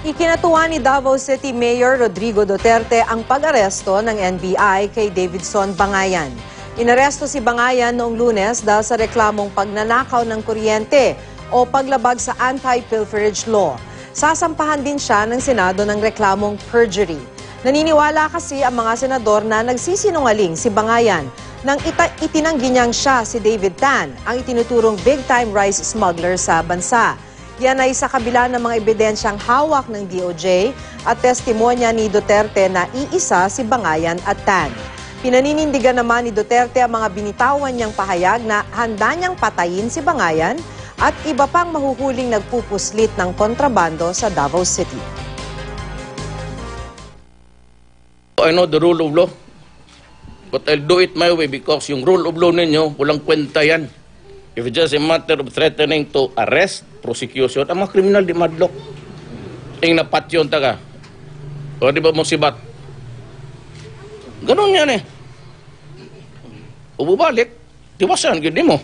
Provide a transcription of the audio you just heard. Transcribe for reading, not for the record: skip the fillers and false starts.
Ikinatuwa ni Davao City Mayor Rodrigo Duterte ang pag-aresto ng NBI kay Davidson Bangayan. Inaresto si Bangayan noong Lunes dahil sa reklamong pagnanakaw ng kuryente o paglabag sa anti-pilferage law. Sasampahan din siya ng Senado ng reklamong perjury. Naniniwala kasi ang mga senador na nagsisinungaling si Bangayan nang itinanggi niyang siya si David Tan, ang itinuturong big-time rice smuggler sa bansa. Yan ay sa kabila ng mga ebidensyang hawak ng DOJ at testimonya ni Duterte na iisa si Bangayan at Tan. Pinaninindigan naman ni Duterte ang mga binitawan niyang pahayag na handa niyang patayin si Bangayan at iba pang mahuhuling nagpupuslit ng kontrabando sa Davao City. I know the rule of law, but I'll do it my way because yung rule of law ninyo, walang kwenta yan. If it's just a matter of threatening to arrest, prosecution, ang mga kriminal di madlock. Ing napatyon taga. O di ba mo sibat? Ganun yan eh. O bubalik, tiwasan, gini mo.